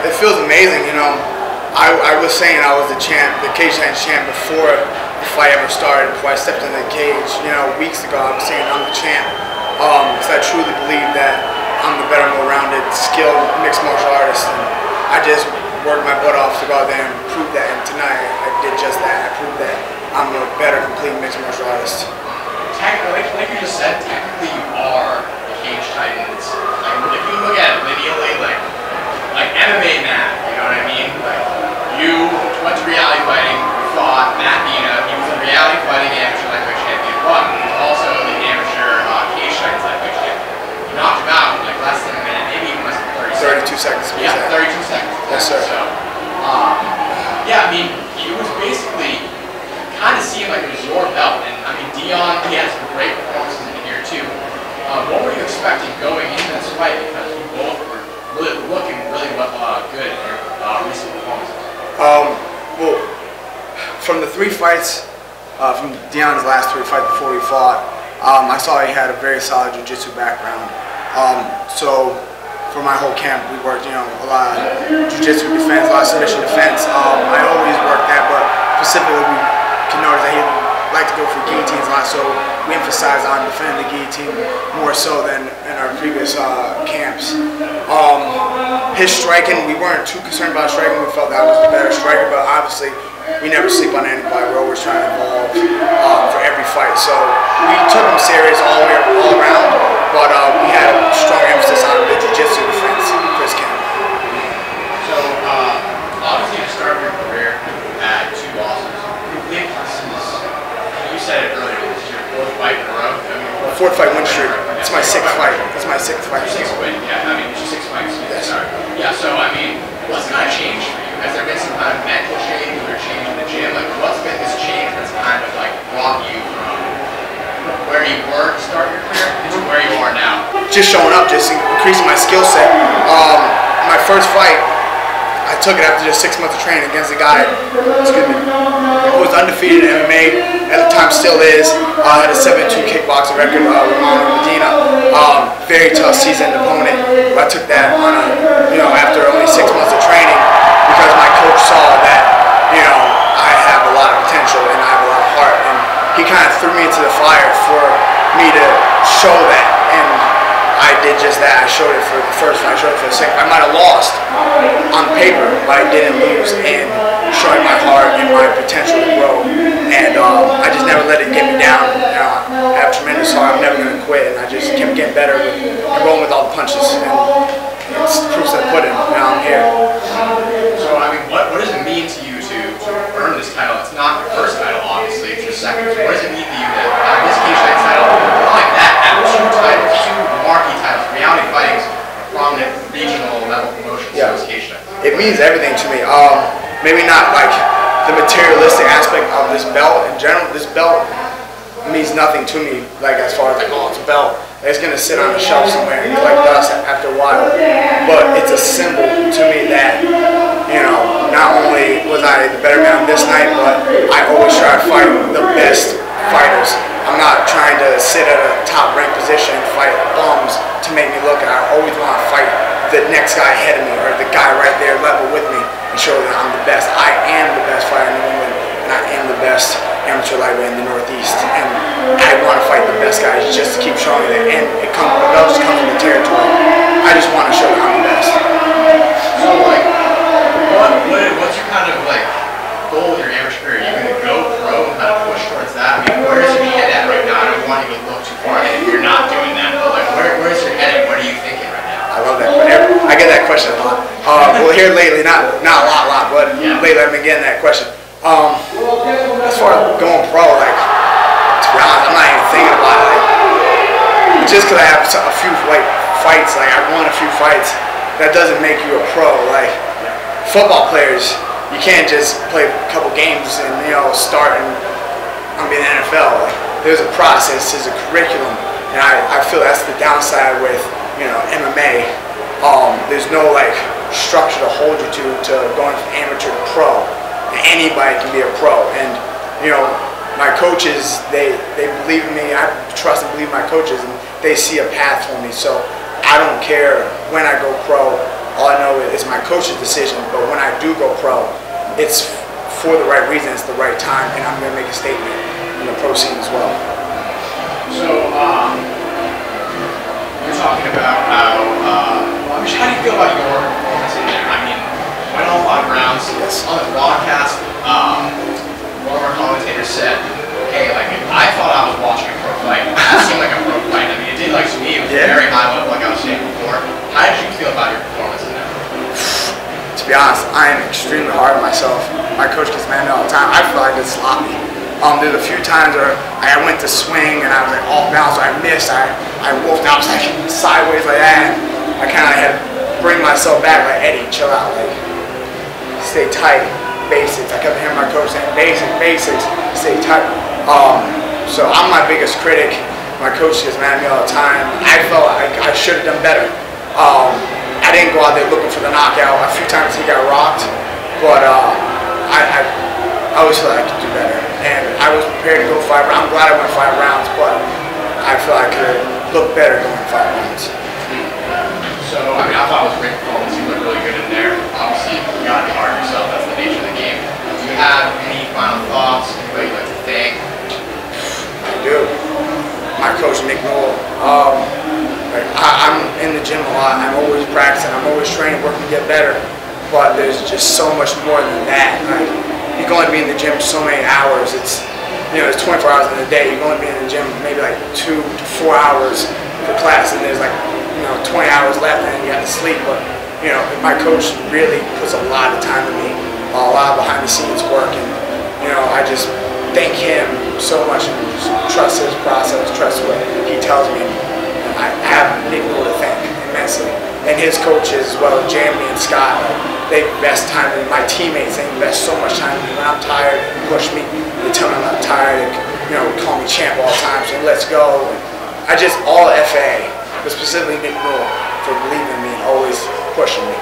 It feels amazing, you know. I was saying I was the champ, the cage fighting champ before the fight ever started, before I stepped in the cage. You know, weeks ago I was saying I'm the champ. Because I truly believe that I'm the better, more rounded, skilled mixed martial artist. And I just worked my butt off to go out there and prove that. And tonight I did just that. I proved that I'm a better, complete mixed martial artist. Like you just said, technically you are the cage titans. Like, if you look at it lineally, like MMA math, you know what I mean? Like, you went to reality fighting, fought Matt Nina, he was a reality fighting amateur lightweight champion, but he was also the amateur cage titans lightweight champion. You knocked him out in like less than a minute, maybe even less than 30 seconds. 32 seconds. Yeah, 32 seconds. Yes, sir. So, yeah, I mean, it was basically kind of seemed like it was your belt, and I mean, Dion, he had some great performances in here too. What were you expecting going into this fight? Because you both were really looking really good in your recent performances. Well, from the 3 fights, from Dion's last 3 fights before we fought, I saw he had a very solid jiu-jitsu background. So for my whole camp, we worked, you know, a lot of jiu-jitsu defense, a lot of submission defense. I always worked that, but specifically we can notice that he liked to go for guillotines a lot, so we emphasized on defending the guillotine more so than in our previous camps. His striking, we weren't too concerned about striking. We felt that was the better striker, but obviously we never sleep on anybody. We're always trying to evolve for every fight. So we took him serious all around, but we had a strong emphasis on the jiu-jitsu defense for his camp. So obviously you started your career at 2 losses. You think this is, you said it earlier, this is your 4th fight in a row? I mean, 4th fight win streak. It's my 6th fight. It's my 6th fight. 6th win, yeah. I mean, it's your 6th fight. Sorry. Yeah, so I mean, what's kind of changed for you? Has there been some kind of mental change or change in the gym? Like, what's been this change that's kind of like brought you from where you were to start your career to where you are now? Just showing up, just increasing my skill set. My first fight, I took it after just 6 months of training against a guy, who was undefeated in MMA, at the time still is, had a 7-2 kickboxing record with Medina. Very tough seasoned opponent. I took that on after only 6 months of training, because my coach saw that, I have a lot of potential and I have a lot of heart, and he kind of threw me into the fire for me to show that, and I did just that. I showed it for the first fight, I showed it for the second. I might have lost on paper, but I didn't lose in showing my heart and my potential to grow, and I just never let it get me down. I have tremendous heart. I'm never going to quit, and I just kept getting better and rolling with all the punches, and it's the proofs that I put in. Now I'm here. So I mean, what does it mean to you to earn this title? It's not your first title, obviously, it's your second. So what does it mean to you to have this cage fight title, not like that, have 2 titles, 2 marquee titles? Reality fighting is a prominent regional level promotion, so it's cage fight. It means everything to me. Maybe not like the materialistic aspect of this belt in general. This belt means nothing to me, like as far as like, oh, it's a belt. It's gonna sit on a shelf somewhere and collect dust after a while. But it's a symbol to me that, not only was I the better man this night, but I always try to fight the best fighters. I'm not trying to sit at a top ranked position and fight bums to make me look. I always want to fight the next guy ahead of me, or the guy right there level with me, and show that I'm the best. I am the best fighter in New England, and I am the best amateur lightweight in the Northeast, and I want to fight the best guys just to keep showing that, and the belt just comes with the territory. I just want to show that I'm the best. So like, what's your kind of like goal with your amateur career? Are you going to go pro and kind of push towards that? I mean, where is your head at right now? I don't want you to look too far ahead if you're not doing that, but like, where's your head at? What are you thinking right now? I love that. I get that question a lot. Well, here lately, not a lot, but lately I've been getting that question. As far as going pro, like, to be honest, I'm not even thinking about it. Like, just because I have a few fights, like I've won a few fights, that doesn't make you a pro. Like football players, you can't just play a couple games and start and be in the NFL. Like, there's a process, there's a curriculum, and I feel that's the downside with MMA. There's no like structure to hold you to going from amateur to pro. And anybody can be a pro, and my coaches, they believe in me. I trust and believe my coaches, and they see a path for me. So I don't care when I go pro, all I know is my coach's decision. But when I do go pro, it's for the right reason, it's the right time, and I'm going to make a statement in the pro scene as well. So, you're talking about how do you feel about your performance in there? I mean, went on a lot of rounds. Yes. On the broadcast, one of our commentators said, hey, like, I thought I was watching a pro fight. That seemed like a pro fight. I mean, it did, like, to me, it was very high level, like I was saying before. How did you feel about your performance in there? To be honest, I am extremely hard on myself. My coach gets mad at me all the time. I feel like it's sloppy. There's a few times where I went to swing and I was like off balance, so I missed. I wolfed out, like sideways like that. I kind of had to bring myself back, like, Eddie, chill out, like, stay tight, basics. I kept hearing my coach saying basics, stay tight. So I'm my biggest critic. My coach gets mad at me all the time. I felt like I should have done better. I didn't go out there looking for the knockout. A few times he got rocked, but I always feel like I could do better. And I was prepared to go 5 rounds. I'm glad I went 5 rounds, but I feel like I could look better going 5 rounds. So, I mean, I thought it was a great performance. You looked really good in there. Obviously, you got to be hard on yourself. That's the nature of the game. Do you have any final thoughts? Anybody you'd like to thank? I do. My coach, Nick Newell. I'm in the gym a lot. I'm always practicing. I'm always training, working to get better. But there's just so much more than that. Like, you can only be in the gym so many hours. It's 24 hours in a day. You can only be in the gym maybe like 2 to 4 hours for class, and there's like 20 hours left, and you have to sleep. But my coach really puts a lot of time in me, a lot of behind the scenes work, and I just thank him so much and just trust his process, trust what he tells me. I have Nick Newell to thank immensely, and his coaches as well, Jamie and Scott. They invest time in me. My teammates, they invest so much time in me. When I'm tired, they push me. They tell me I'm not tired. They call me champ all the time, saying let's go. All FAA, but specifically Nick Newell for believing in me and always pushing me.